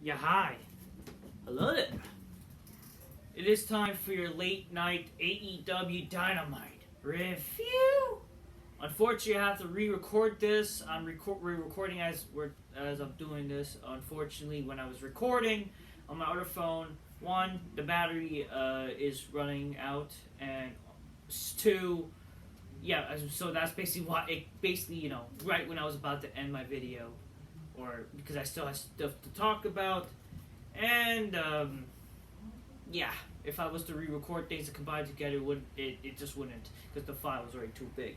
Yeah, hi. Hello there. It is time for your late night AEW Dynamite review. Unfortunately, I have to re-record this. I'm re-recording as I'm doing this. Unfortunately, when I was recording on my other phone, one, the battery is running out, and two, yeah. So that's basically why right when I was about to end my video, or because I still have stuff to talk about. And yeah, if I was to re-record things and combine together, it just wouldn't, because the file was already too big.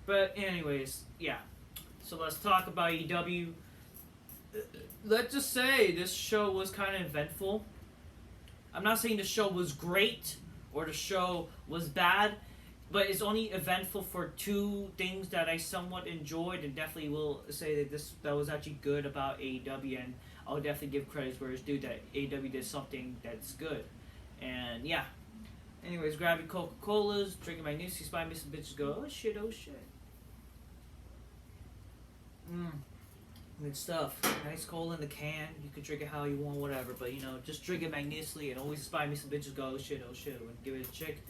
But anyways, yeah. So let's talk about AEW. Let's just say this show was kind of eventful. I'm not saying the show was great or the show was bad, but it's only eventful for two things that I somewhat enjoyed, and definitely will say that was actually good about AEW, and I'll definitely give credit where it's due that AEW did something that's good. And yeah. Anyways, grabbing Coca-Colas, drinking my Newsies by me, some bitches go, oh shit, oh shit. Good stuff. Nice cola in the can. You can drink it how you want, whatever. But, just drink it magnificently, and always buy me some bitches go, oh shit, oh shit. When give it a chick,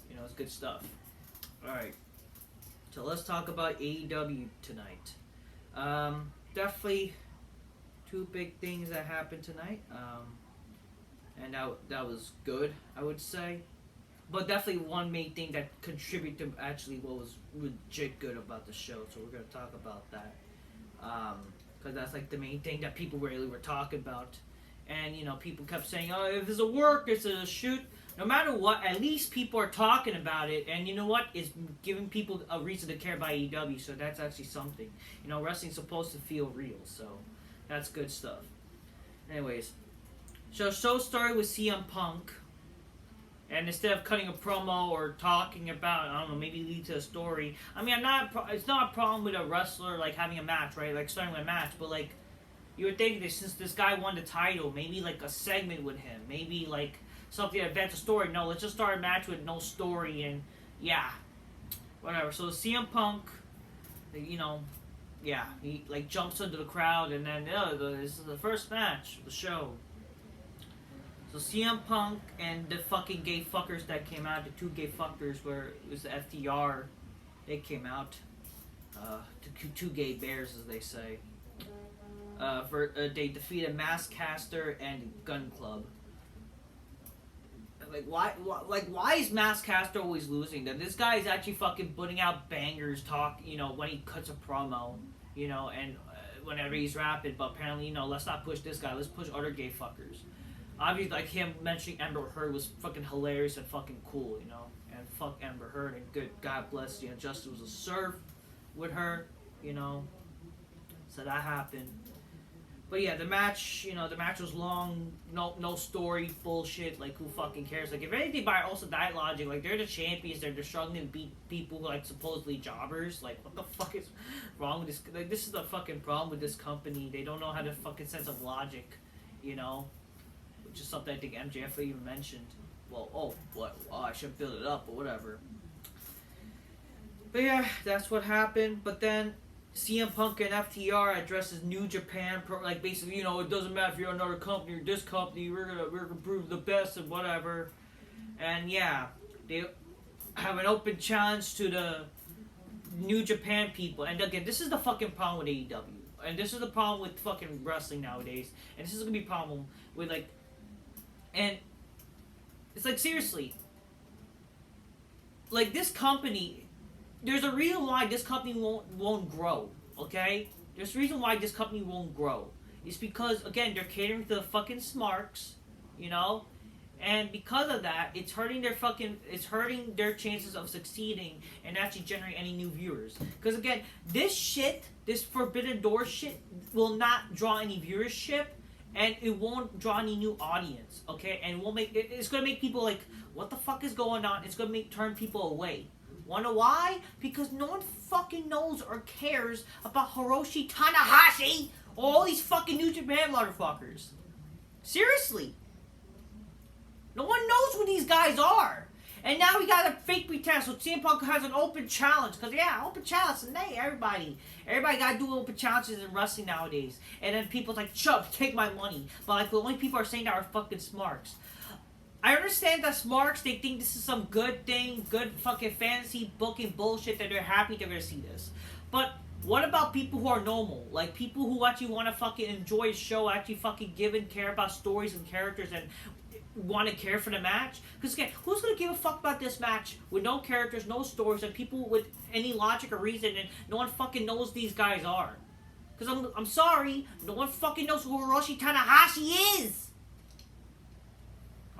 it's good stuff. Alright. So let's talk about AEW tonight. Definitely two big things that happened tonight. And that was good, I would say. But definitely one main thing that contributed to actually what was legit good about the show. So we're going to talk about that. Because that's like the main thing that people really were talking about. And, people kept saying, oh, if it's a work, it's a shoot. No matter what, at least people are talking about it. And you know what? It's giving people a reason to care about AEW. So that's actually something. Wrestling's supposed to feel real. So that's good stuff. Anyways. So show started with CM Punk. And instead of cutting a promo or talking about, I don't know, maybe lead to a story. I mean, it's not a problem with a wrestler, like, having a match, right? Like, starting with a match. But, like, you would think that since this guy won the title, maybe, like, a segment with him. Maybe, like, something that advance a story. No, let's just start a match with no story. And, yeah. Whatever. So, CM Punk, yeah. He, like, jumps into the crowd. And then, this is the first match of the show. So CM Punk and the fucking gay fuckers that came out, the two gay fuckers, where it was the FTR, they came out. Two gay bears, as they say. They defeated Maskcaster and Gun Club. Like, why is Maskcaster always losing? Then this guy is actually fucking putting out bangers, when he cuts a promo, and whenever he's rapping. But apparently, let's not push this guy. Let's push other gay fuckers. Obviously, like him mentioning Amber Heard was fucking hilarious and fucking cool, and fuck Amber Heard, and good God bless, Justice was a serve with her, so that happened. But yeah, the match was long, no story, bullshit, like who fucking cares? Like if anything, by also that logic, like they're the champions, they're struggling to beat people who like supposedly jobbers, like what the fuck is wrong with this? Like this is the fucking problem with this company, they don't know how to fucking sense of logic, which is something I think MJF even mentioned. Well, I should build it up, but whatever. But yeah, that's what happened. But then CM Punk and FTR addresses New Japan, like basically, it doesn't matter if you're another company or this company, we're gonna prove the best and whatever. And yeah, they have an open challenge to the New Japan people. And again, this is the fucking problem with AEW. And this is the problem with fucking wrestling nowadays. And this is gonna be a problem with like. And it's like, seriously, like this company, there's a reason why this company won't grow, okay? There's a reason why this company won't grow. It's because, again, they're catering to the fucking Smarks, and because of that, it's hurting their chances of succeeding and actually generating any new viewers. Because again, this Forbidden Door shit will not draw any viewership. And it won't draw any new audience, okay? And it's gonna make people like, what the fuck is going on? It's gonna turn people away. Wanna why? Because no one fucking knows or cares about Hiroshi Tanahashi or all these fucking New Japan motherfuckers. Seriously. No one knows who these guys are. And now we got a fake pretend. So CM Punk has an open challenge. Because, yeah, open challenge. And hey, everybody got to do open challenges in wrestling nowadays. And then people's like, Chubb, take my money. But, like, the only people are saying that are fucking Smarks. I understand that Smarks, they think this is some good thing, good fucking fantasy booking bullshit, that they're happy they're going to see this. But what about people who are normal? Like, people who actually want to fucking enjoy a show, actually fucking give and care about stories and characters and want to care for the match? Because, again, who's going to give a fuck about this match with no characters, no stories, and people with any logic or reason, and no one fucking knows these guys are? Because I'm sorry, no one fucking knows who Hiroshi Tanahashi is!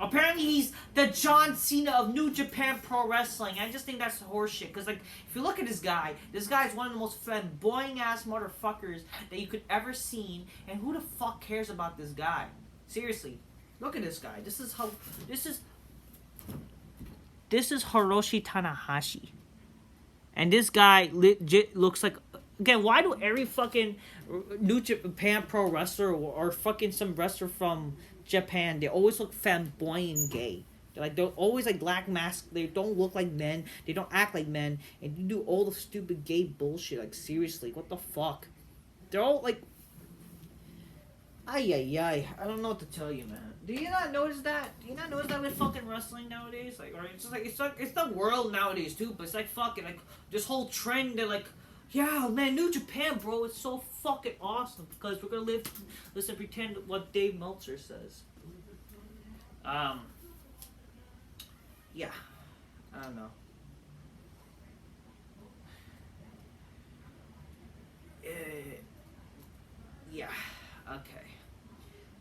Apparently he's the John Cena of New Japan Pro Wrestling. I just think that's horseshit. Because, like, if you look at this guy is one of the most flamboyant-ass motherfuckers that you could ever seen. And who the fuck cares about this guy? Seriously. Look at this guy. This is Hiroshi Tanahashi. And this guy legit looks like... Again, why do every fucking New Japan Pro wrestler or fucking some wrestler from Japan, they always look flamboyant gay? They're always like black mask. They don't look like men. They don't act like men. And you do all the stupid gay bullshit. Like, seriously, what the fuck? They're all like... I don't know what to tell you, man. Do you not notice that? Do you not notice that with fucking wrestling nowadays? Like, or it's just like it's the world nowadays too. But it's like fucking like this whole trend. They're like, yeah, man, New Japan, bro, it's so fucking awesome because we're gonna listen, pretend what Dave Meltzer says. Yeah, I don't know. Yeah, okay.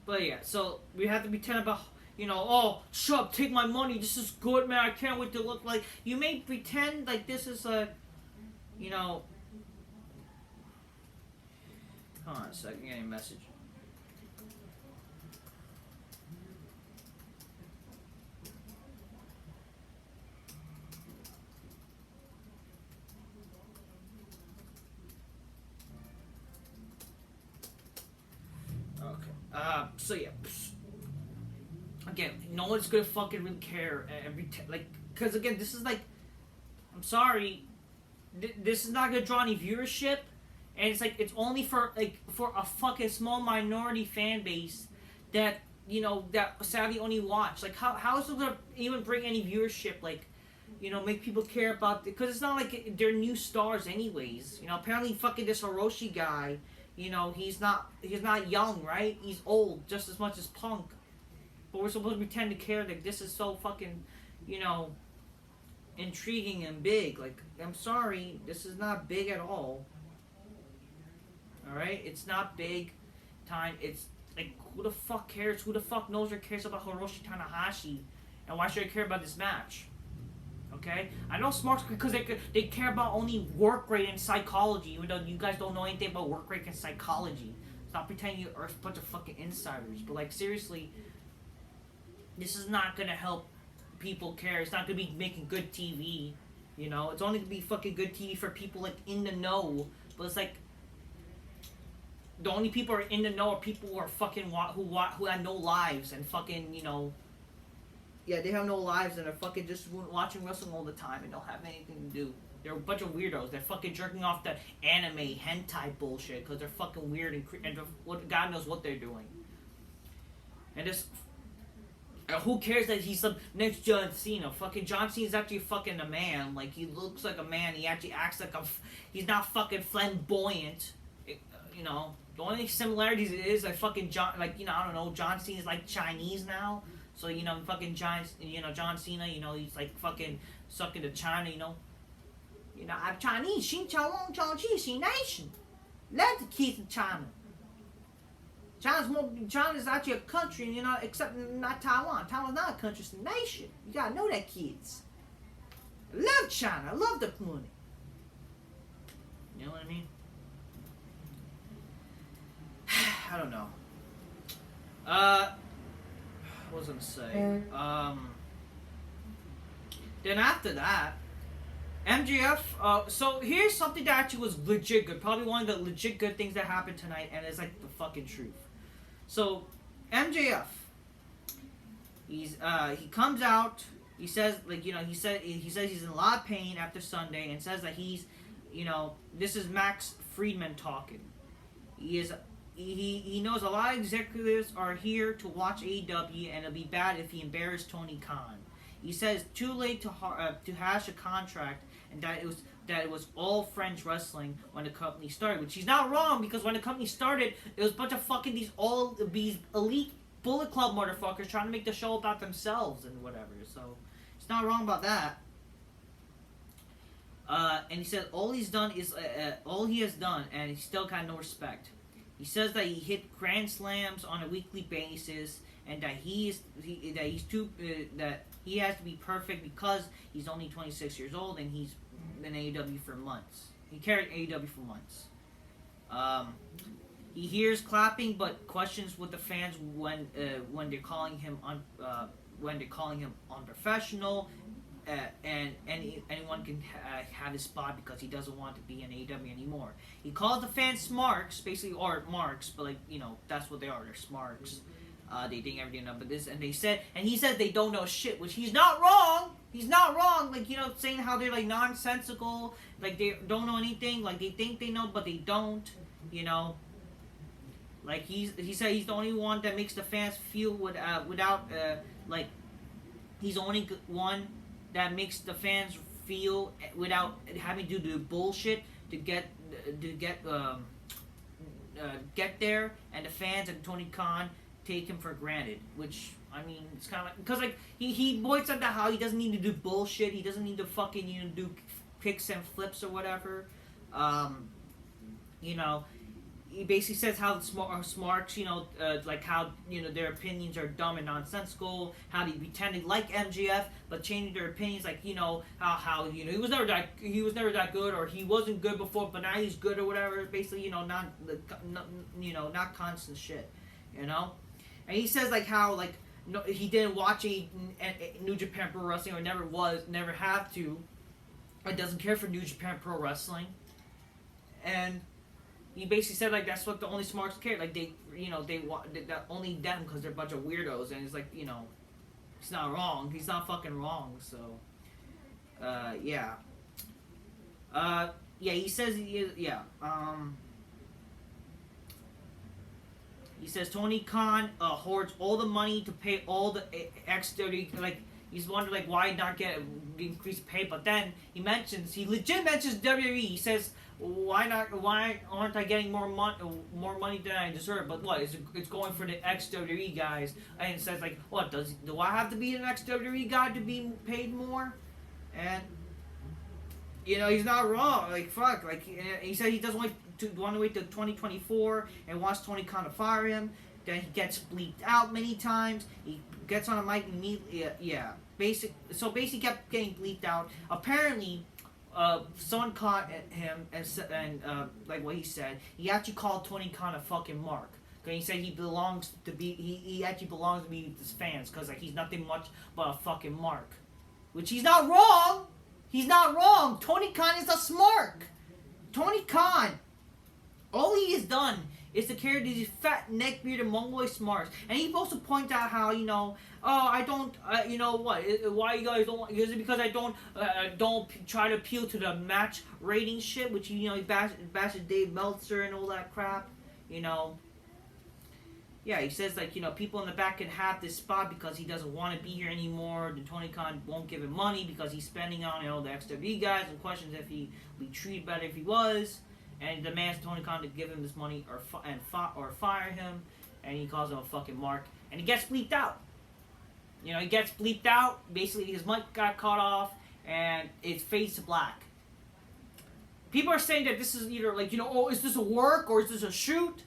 But yeah, so we have to pretend about, oh, Chubb, take my money, this is good, man, I can't wait to look like... You may pretend like this is a, Hold on a second, getting a message. So yeah, again, no one's gonna fucking really care because again, this is like, I'm sorry, this is not gonna draw any viewership, and it's like, it's only for a fucking small minority fan base that, that sadly only watch. Like, how is it gonna even bring any viewership, like, make people care about it? Because it's not like they're new stars anyways. Apparently fucking this Hiroshi guy, he's not young, right? He's old, just as much as Punk. But we're supposed to pretend to care that this is so fucking, intriguing and big. Like, I'm sorry, this is not big at all. Alright? It's not big time. It's like, who the fuck cares? Who the fuck knows or cares about Hiroshi Tanahashi? And why should I care about this match? Okay? I know Smarks because they care about only work rate and psychology, even though you guys don't know anything about work rate and psychology. Stop pretending you are a bunch of fucking insiders. But, like, seriously, this is not gonna help people care. It's not gonna be making good TV. It's only gonna be fucking good TV for people, like, in the know. But it's like, the only people who are in the know are people who are fucking who have no lives and fucking, yeah, they have no lives and they're fucking just watching wrestling all the time and don't have anything to do. They're a bunch of weirdos. They're fucking jerking off the anime hentai bullshit because they're fucking weird and God knows what they're doing. And this, who cares that he's some next John Cena? Fucking John Cena's actually fucking a man. Like, he looks like a man. He actually acts like he's not fucking flamboyant. The only similarities is like fucking John, I don't know, John Cena's like Chinese now. So, fucking John Cena, he's like fucking sucking to China, I'm Chinese, Xin Nation. Love the kids in China. China's actually a country, except not Taiwan. Taiwan's not a country, it's a nation. You gotta know that, kids. I love China, I love the money. You know what I mean? I don't know. What was I gonna say? Then after that, MJF. So here's something that actually was legit good. Probably one of the legit good things that happened tonight, and it's like the fucking truth. So MJF, he comes out he says like he says he's in a lot of pain after Sunday, and says that he's this is Max Friedman talking. He knows a lot of executives are here to watch AEW, and it'll be bad if he embarrassed Tony Khan. He says too late to hash a contract, and that it was all French wrestling when the company started, which he's not wrong, because when the company started, it was a bunch of fucking these elite Bullet Club motherfuckers trying to make the show about themselves and whatever. So he's not wrong about that. And he said all he has done, and he still got no respect. He says that he hit grand slams on a weekly basis, and that he has to be perfect because he's only 26 years old and he's been AEW for months. He carried AEW for months. He hears clapping, but questions with the fans when they're calling him unprofessional. And anyone can have his spot because he doesn't want to be in AEW anymore. He calls the fans Smarks, basically, or Marks, but that's what they are. They're Smarks. They think everything up, but this, and he said they don't know shit, which he's not wrong. He's not wrong. Saying how they're nonsensical, they don't know anything, they think they know, but they don't. He said he's the only one that makes the fans feel he's the only one that makes the fans feel without having to do bullshit to get there, and the fans and Tony Khan take him for granted, which it's kind of because he points out how he doesn't need to do bullshit, he doesn't need to fucking do picks and flips or whatever. He basically says how the Smarks, how their opinions are dumb and nonsensical. How they pretend they like MJF, but changing their opinions, how he was never that good, or he wasn't good before, but now he's good or whatever. Basically, not constant shit, And he says how no, he didn't watch a New Japan Pro Wrestling, or never have to, or doesn't care for New Japan Pro Wrestling, and he basically said that's what the only Smarks care. They that only them because they're a bunch of weirdos, and it's he's not wrong. He's not fucking wrong. So, yeah. He says he says Tony Khan hoards all the money to pay all the XW. He's wondering why not get increased pay, but then he legit mentions WWE. He says, why aren't I getting more money than I deserve? But what, it's going for the XWE guys, and it says what, do I have to be an XWE guy to be paid more? And he's not wrong. Fuck, he said he doesn't want to wait till 2024 and wants Tony Khan to fire him. Then he gets bleeped out many times. He gets on a mic and immediately, basically kept getting bleeped out. Apparently, someone caught him and what he said, he actually called Tony Khan a fucking mark. Cause he said he actually belongs to be with his fans, because he's nothing much but a fucking mark. Which he's not wrong! He's not wrong! Tony Khan is a smark! Tony Khan! All he has done is to carry these fat neck-bearded Mongoloid Smarks. And he also points out how, I don't, why you guys don't, is it because I don't try to appeal to the match rating shit, which, he bashes Dave Meltzer and all that crap, Yeah, he says, people in the back can have this spot because he doesn't want to be here anymore. The Tony Khan won't give him money because he's spending on, the XW guys, and questions if he would be treated better if he was. And he demands Tony Khan to give him this money or fire him, and he calls him a fucking mark, and he gets bleeped out. He gets bleeped out. Basically, his mic got cut off, and it fades to black. People are saying that this is either is this a work or is this a shoot?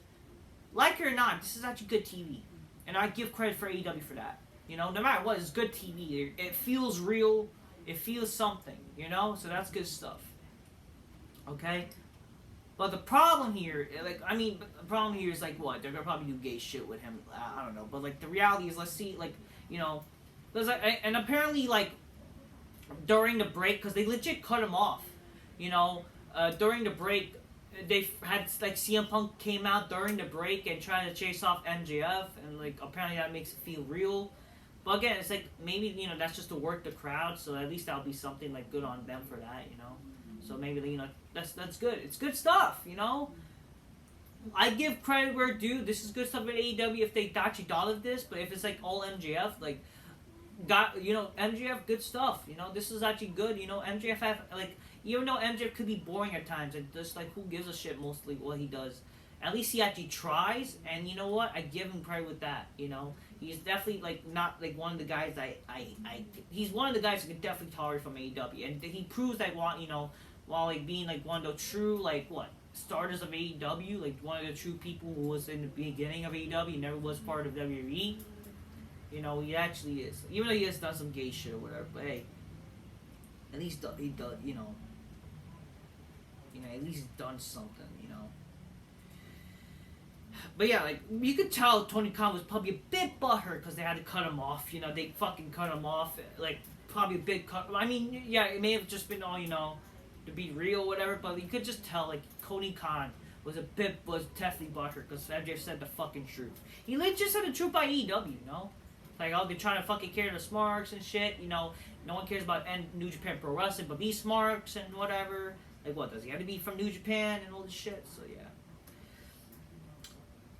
Like it or not, this is actually good TV, and I give credit for AEW for that. No matter what, it's good TV. It feels real. It feels something. So that's good stuff. Okay. But the problem here, the problem here is what? They're gonna probably do gay shit with him. I don't know. But the reality is, let's see, and apparently during the break, because they legit cut him off. During the break, they had CM Punk came out during the break and tried to chase off MJF, and apparently that makes it feel real. But again, it's like maybe that's just to work the crowd. So at least that'll be something like good on them for that. So maybe that's good. It's good stuff. I give credit where due. This is good stuff at AEW if they actually thought of this. But if it's like all MJF, like MJF, good stuff. This is actually good. MJF have even though MJF could be boring at times, and just like who gives a shit mostly what he does. At least he actually tries, and you know what? I give him credit with that. He's definitely not one of the guys he's one of the guys I could definitely tolerate from AEW, and he proves that while being one of the true starters of AEW, one of the true people who was in the beginning of AEW, never was part of WWE. He actually is. Even though he has done some gay shit or whatever, but hey, at least he does. At least done something. But yeah, you could tell Tony Khan was probably a bit butthurt because they had to cut him off. They fucking cut him off. Probably a big cut. I mean, yeah, it may have just been all, to be real or whatever, but you could just tell, Tony Khan was definitely butthurt because MJF said the fucking truth. He just said the truth by AEW, they're trying to fucking carry the Smarks and shit, no one cares about New Japan Pro Wrestling but me, Smarks, and whatever. What, does he have to be from New Japan and all this shit? So, yeah.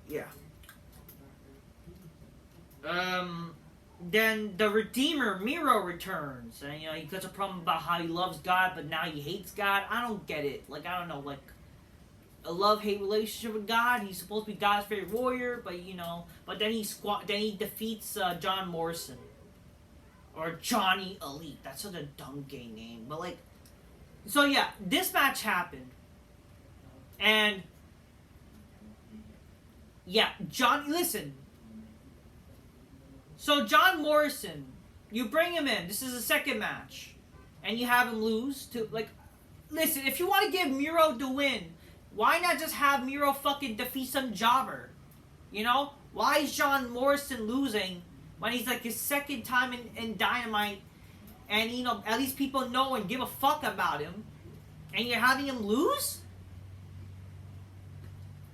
Yeah. Then the Redeemer, Miro, returns. And, he gets a problem about how he loves God, but now he hates God. I don't get it. I don't know, a love-hate relationship with God. He's supposed to be God's favorite warrior, but, but then he defeats John Morrison. Or Johnny Elite. That's such a dumb gay name. But, so, yeah, this match happened. And... yeah, listen. So John Morrison, you bring him in. This is the second match. And you have him lose to, listen, if you want to give Miro the win, why not just have Miro fucking defeat some jobber? Why is John Morrison losing when he's his second time in Dynamite and, at least people know and give a fuck about him and you're having him lose?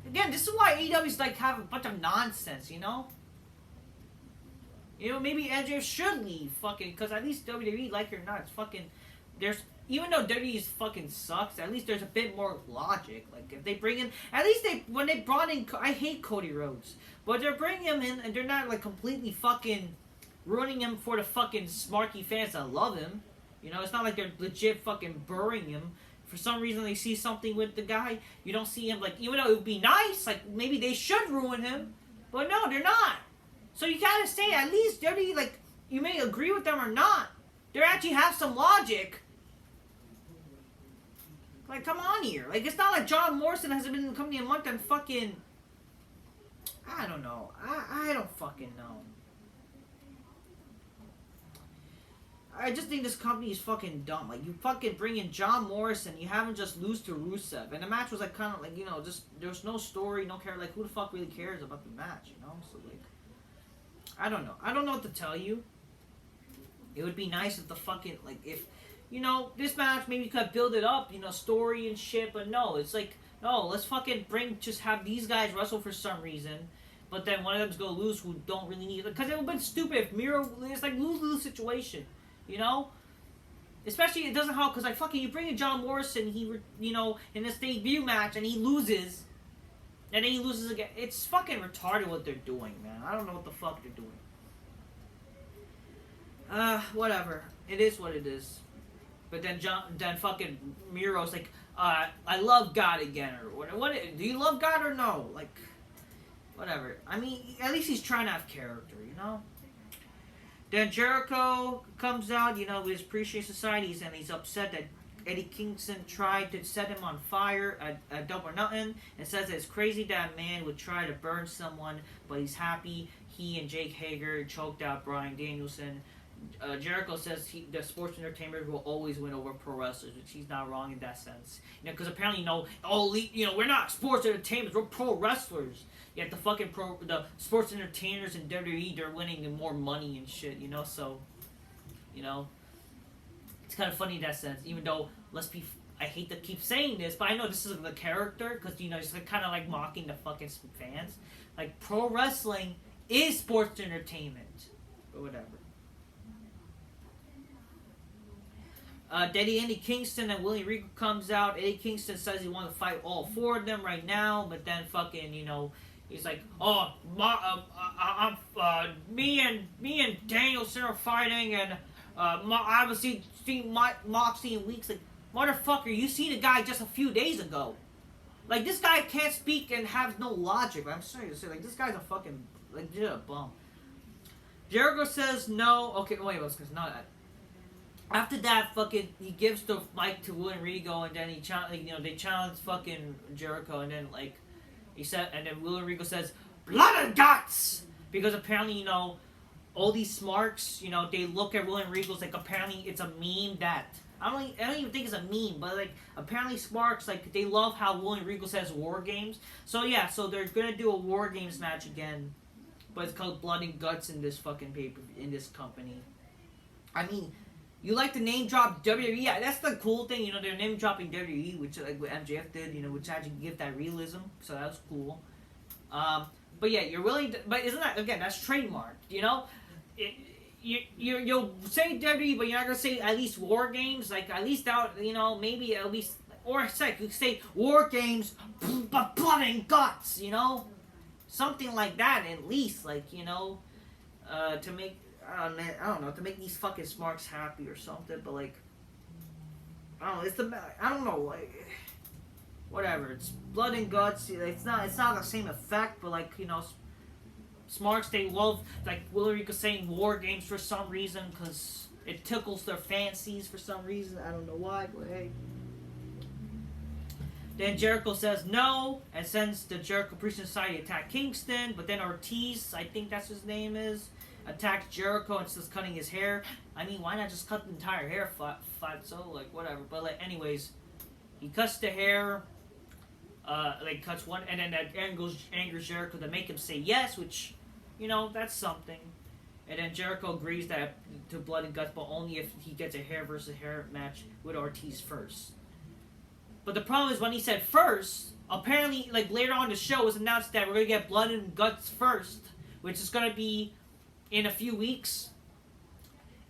Again, this is why AEW's have a bunch of nonsense, maybe MJF should leave, fucking, because at least WWE, like it or not, it's fucking, even though WWE fucking sucks, at least there's a bit more logic. If they bring in, at least when they brought in, I hate Cody Rhodes, but they're bringing him in and they're not, completely fucking ruining him for the fucking smarky fans that love him. It's not like they're legit fucking burying him. For some reason, they see something with the guy. You don't see him, even though it would be nice, maybe they should ruin him. But no, they're not. So you gotta say, at least, WWE, you may agree with them or not, they actually have some logic. Come on here. It's not like John Morrison hasn't been in the company a month and fucking... I don't know. I don't fucking know. I just think this company is fucking dumb. You fucking bring in John Morrison, you have him just lose to Rusev, and the match was kind of just there's no story, no care. Who the fuck really cares about the match, So I don't know. I don't know what to tell you. It would be nice if the fucking if this match maybe you could build it up, story and shit, but no, it's no, let's fucking just have these guys wrestle for some reason. But then one of them's gonna lose who don't really need it. Because it would have been stupid if Miro, it's lose-lose situation. Especially it doesn't help because fucking you bring in John Morrison, he in this debut match and he loses, and then he loses again. It's fucking retarded what they're doing, man. I don't know what the fuck they're doing. Whatever. It is what it is. But then fucking Miro's I love God again or what? Do you love God or no? Whatever. I mean, at least he's trying to have character, Then Jericho comes out, with his appreciation societies, and he's upset that Eddie Kingston tried to set him on fire at Double or Nothing, and says that it's crazy that a man would try to burn someone, but he's happy he and Jake Hager choked out Bryan Danielson. Jericho says the sports entertainment will always win over pro wrestlers, which he's not wrong in that sense. Because apparently, we're not sports entertainers, we're pro wrestlers. Yet the sports entertainers in WWE, they're winning more money and shit, so, it's kind of funny in that sense, even though, I hate to keep saying this, but I know this is the character, because, it's kind of mocking the fucking fans. Pro wrestling is sports entertainment, or whatever. Then Eddie Kingston and Willie Regal comes out. Eddie Kingston says he wants to fight all four of them right now, but then fucking, he's like, oh, me and Danielson are fighting, and I haven't seen Moxley in weeks. Like, motherfucker, you seen a guy just a few days ago. Like, this guy can't speak and has no logic. I'm sorry to say, like, this guy's a fucking, like, just a bum. Jericho says no. Okay, wait, because not that. After that, fucking, he gives the mic to William Regal, and then they challenge fucking Jericho, and then, like, and then William Regal says, blood and guts! Because apparently, all these smarks, they look at William Regal's, like, apparently it's a meme that, I don't even think it's a meme, but, like, apparently Smarks, like, they love how William Regal says War Games. So, yeah, so they're gonna do a War Games match again, but it's called Blood and Guts in this fucking paper, in this company. I mean, you like to name drop WWE, yeah, that's the cool thing, they're name dropping WWE, which, like, what MJF did, which actually give that realism, so that was cool. But, yeah, you're willing to, but isn't that, again, that's trademarked, You'll say WWE, but you're not gonna say at least War Games. Like, at least out, maybe at least, or you say War Games, but blood and guts, something like that at least, like, to make, I don't know, to make these fucking Smarks happy or something. But, like, I don't know, like, whatever. It's blood and guts. It's not the same effect, but, like, Smarks, they love, like Willie Regal saying War Games for some reason, because it tickles their fancies for some reason. I don't know why, but hey. Then Jericho says no, and sends the Jericho Appreciation Society to attack Kingston, but then Ortiz, I think that's his name is, attacks Jericho and starts cutting his hair. I mean, why not just cut the entire hair flat, so, like, whatever. But, like, anyways, he cuts the hair, like, cuts one, and then that angers Jericho to make him say yes, which, that's something. And then Jericho agrees to Blood and Guts, but only if he gets a hair versus hair match with Ortiz first. But the problem is when he said first, apparently, like, later on in the show, it was announced that we're going to get Blood and Guts first, which is going to be in a few weeks.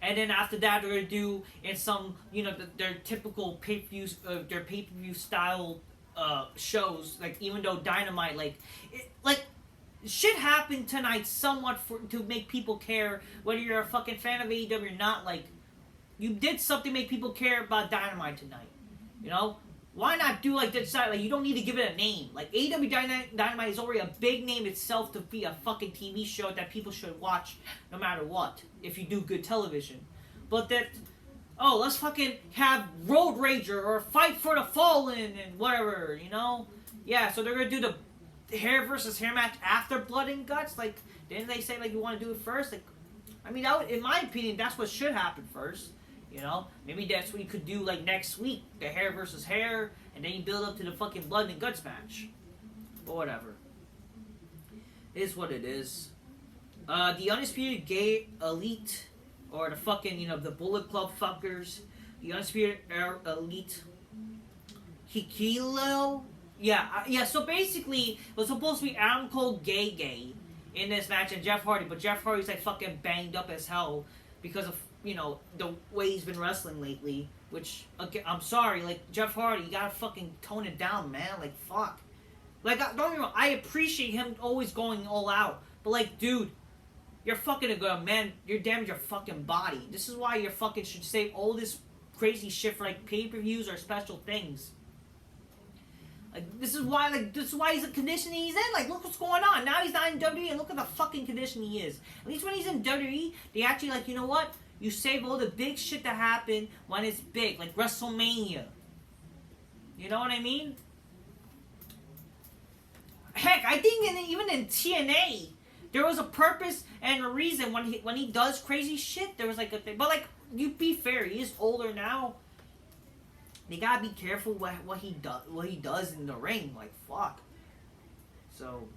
And then after that, they're going to do in some, their typical pay-per-view style shows. Like, even though Dynamite, shit happened tonight somewhat to make people care, whether you're a fucking fan of AEW or not. Like, you did something to make people care about Dynamite tonight, Why not do, like, this side? Like, you don't need to give it a name. Like, AEW Dynamite is already a big name itself to be a fucking TV show that people should watch no matter what, if you do good television. But that, let's fucking have Road Rager or Fight for the Fallen and whatever, Yeah, so they're going to do the hair versus hair match after Blood and Guts. Like, didn't they say, like, you want to do it first? Like, I mean, in my opinion, that's what should happen first. Maybe that's what you could do, like, next week, the hair versus hair, and then you build up to the fucking Blood and Guts match. But whatever. It is what it is. The Undisputed Gay Elite, or the fucking, the Bullet Club fuckers, the Undisputed Elite, Hikilo. Yeah, so basically, it was supposed to be Adam Cole Gay in this match and Jeff Hardy, but Jeff Hardy's, like, fucking banged up as hell because of, the way he's been wrestling lately, which, okay, I'm sorry, like, Jeff Hardy, you gotta fucking tone it down, man, like, fuck. Like, don't get me wrong, I appreciate him always going all out, but, like, dude, you're fucking a good man, you're damaging your fucking body. This is why you fucking should save all this crazy shit for, like, pay-per-views or special things. Like, this is why he's in the condition he's in. Like, look what's going on. Now he's not in WWE, and look at the fucking condition he is. At least when he's in WWE, they actually, like, you know what? You save all the big shit that happen when it's big, like WrestleMania. You know what I mean? Heck, I think even in TNA, there was a purpose and a reason when he does crazy shit. There was, like, a thing. But, like, you be fair, he is older now. They gotta be careful what he does in the ring. Like, fuck. So,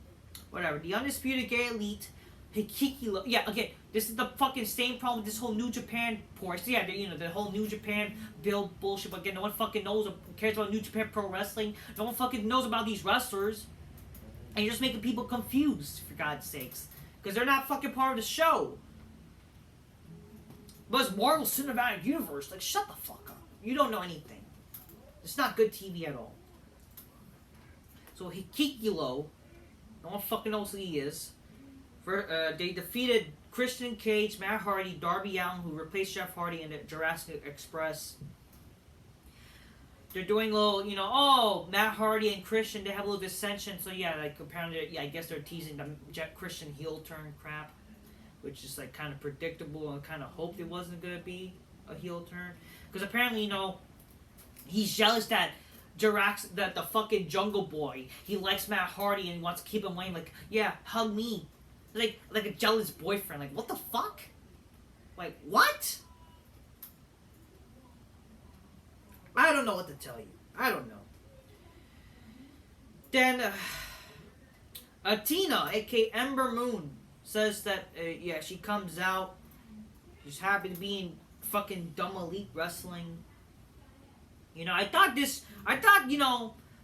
whatever. The Undisputed Gay Elite, Hikiki. Yeah, okay. This is the fucking same problem with this whole New Japan portion. Yeah, the whole New Japan build bullshit. But again, no one fucking knows or cares about New Japan Pro Wrestling. No one fucking knows about these wrestlers. And you're just making people confused, for God's sakes. Because they're not fucking part of the show. But it's Marvel Cinematic Universe. Like, shut the fuck up. You don't know anything. It's not good TV at all. So Hikikilo, no one fucking knows who he is. They defeated Christian Cage, Matt Hardy, Darby Allin, who replaced Jeff Hardy in the Jurassic Express. They're doing a little, Matt Hardy and Christian, they have a little dissension. So yeah, like apparently, I guess they're teasing the Christian heel turn crap, which is like kind of predictable, and kind of hoped it wasn't gonna be a heel turn, because apparently, he's jealous that that the fucking Jungle Boy, he likes Matt Hardy and wants to keep him winning. Like, yeah, hug me. Like a jealous boyfriend. Like, what the fuck? Like, what? I don't know what to tell you. I don't know. Then, Athena, aka Ember Moon, says that, she comes out. She's happy to be in fucking Dumb Elite Wrestling. I thought,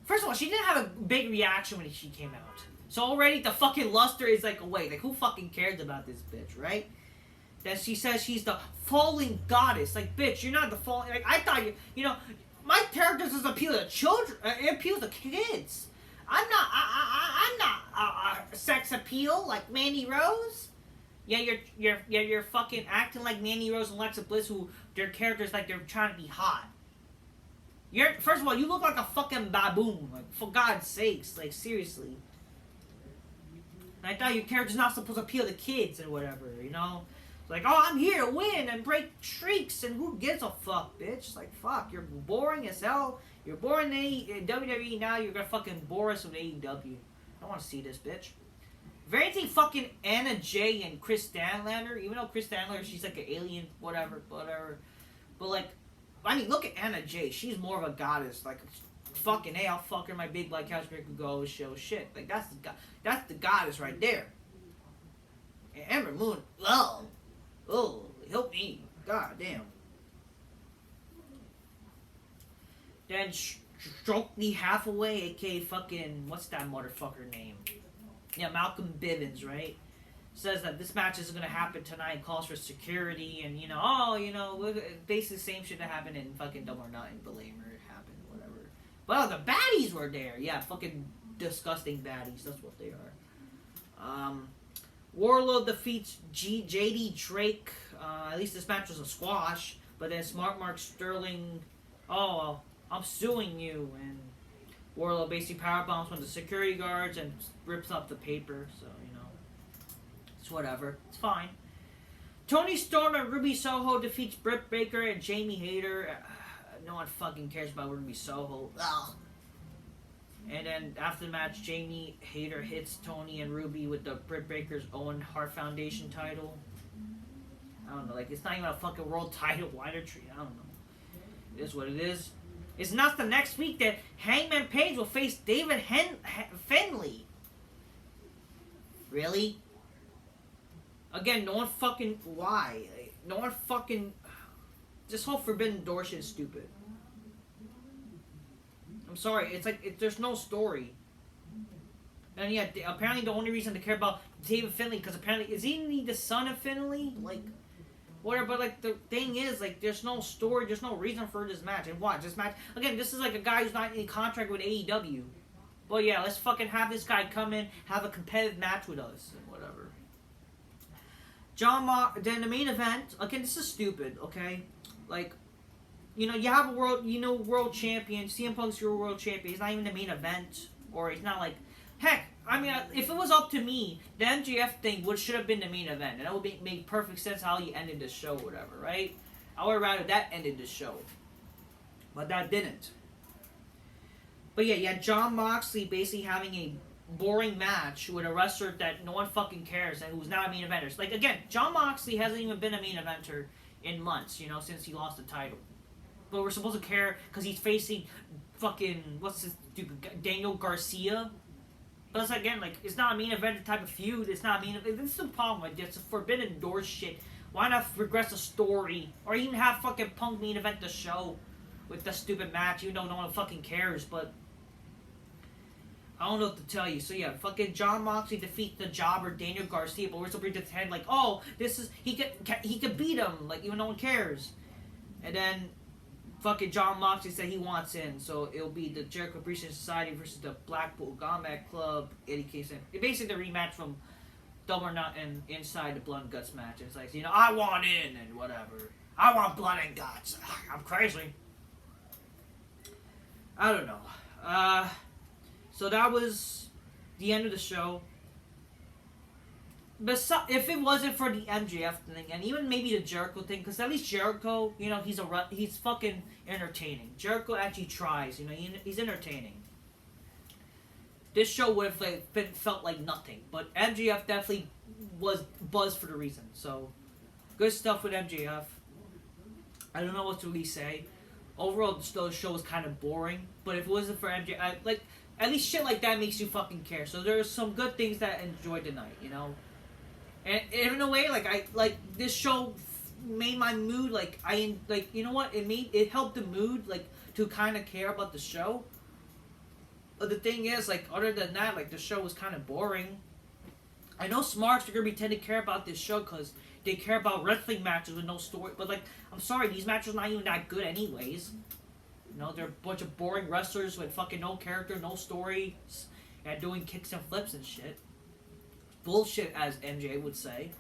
first of all, she didn't have a big reaction when she came out. So already the fucking luster is like away. Like, who fucking cares about this bitch, right? Then she says she's the fallen goddess. Like, bitch, you're not the fallen. Like, I thought my character doesn't appeal to children. It appeals to kids. I'm not sex appeal like Mandy Rose. Yeah, you're fucking acting like Mandy Rose and Alexa Bliss, who their characters like they're trying to be hot. First of all, you look like a fucking baboon. Like, for God's sakes, like, seriously. And I thought your character's not supposed to appeal to kids and whatever, Like, oh, I'm here to win and break streaks, and who gives a fuck, bitch? Like, fuck, you're boring as hell. You're boring in WWE, now you're gonna fucking bore us with AEW. I don't want to see this, bitch. If anything, fucking Anna Jay and Chris Stanlander, even though Chris Stanlander, she's like an alien, whatever. But, like, I mean, look at Anna Jay. She's more of a goddess. Like, fucking, hey, I'll fuck her in my big black couch make her go show shit. Like, that's the goddess right there. And Ember Moon, oh, help me. God damn. Then Stroke Me Halfway, aka fucking, what's that motherfucker name? Yeah, Malcolm Bivens, right? Says that this match isn't going to happen tonight, calls for security, and, basically the same shit that happened in fucking Double or Nothing, Belamer, it happened, whatever. Well, the baddies were there. Yeah, fucking disgusting baddies, that's what they are. Wardlow defeats JD Drake. At least this match was a squash, but then Smart Mark Sterling, I'm suing you, and Wardlow basically powerbombs one of the security guards and rips up the paper, so, it's whatever. It's fine. Tony Storm and Ruby Soho defeats Britt Baker and Jamie Hayter. No one fucking cares about Ruby Soho. Ugh. And then after the match, Jamie Hayter hits Tony and Ruby with the Britt Baker's Owen Hart Foundation title. I don't know, like, it's not even a fucking world title. Why they're treating, I don't know. It is what it is. It's not the next week that Hangman Page will face David Finlay. Really? Again, no one fucking... Why? No one fucking... This whole Forbidden Door shit is stupid. I'm sorry, it's like, there's no story. And yeah, apparently the only reason to care about David Finlay, because apparently, is he the son of Finlay? Like, whatever, but like, the thing is, like, there's no story, there's no reason for this match. And watch, this match, again, this is like a guy who's not in contract with AEW. Well, yeah, let's fucking have this guy come in, have a competitive match with us, and whatever. Then the main event, again, this is stupid, okay? Like, you have a world champion, CM Punk's your world champion, he's not even the main event, or he's not like, heck, I mean, if it was up to me, the MJF thing should have been the main event, and that would make perfect sense how you ended the show, or whatever, right? I would rather that ended the show. But that didn't. But yeah, Jon Moxley basically having a boring match with a wrestler that no one fucking cares and who's not a main eventer. Like, again, Jon Moxley hasn't even been a main eventer in months, since he lost the title. But we're supposed to care because he's facing fucking, what's his stupid, Daniel Garcia. But it's again, like, it's not a main event type of feud. It's not a main event. This is the problem with this Forbidden Door shit. Why not progress a story? Or even have fucking Punk main event the show with the stupid match, even though no one fucking cares. But I don't know what to tell you. So yeah, fucking Jon Moxley defeats the jobber Daniel Garcia, but we're supposed to pretend like, oh, this is he could beat him, like, even no one cares. And then fucking John Moxley said he wants in, so it'll be the Jericho Appreciation Society versus the Blackpool Combat Club. Eddie Kingston. It's basically the rematch from Double or Not and Inside the Blood and Guts match. It's like, you know, I want in and whatever. I want blood and guts. I'm crazy. I don't know. So that was the end of the show. If it wasn't for the MJF thing, and even maybe the Jericho thing, because at least Jericho, you know, he's fucking entertaining. Jericho actually tries, you know, he's entertaining. This show would have felt like nothing, but MJF definitely was buzzed for the reason. So, good stuff with MJF. I don't know what to really say. Overall, the show was kind of boring, but if it wasn't for MJF, at least shit like that makes you fucking care. So there's some good things that I enjoyed tonight, you know. And in a way, this show made my mood, you know what, it helped the mood, to kind of care about the show. But the thing is, other than that, the show was kind of boring. I know Smarks are going to pretend to care about this show because they care about wrestling matches with no story, but, I'm sorry, these matches are not even that good anyways. You know, they're a bunch of boring wrestlers with fucking no character, no story, and doing kicks and flips and shit. Bullshit, as MJ would say.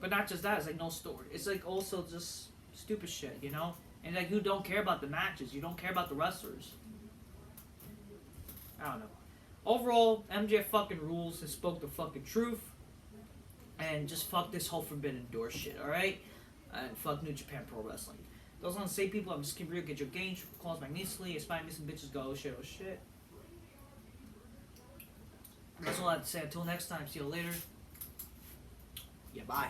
But not just that, it's no story. It's also just stupid shit, you know? And you don't care about the matches, you don't care about the wrestlers. I don't know. Overall, MJ fucking rules and spoke the fucking truth. And just fuck this whole Forbidden Door shit, alright? And fuck New Japan Pro Wrestling. Those on the same people, I'm just keep real, get your gains, calls magnificently, aspire missing bitches, go, oh shit. That's all I have to say. Until next time, see you later. Yeah, bye.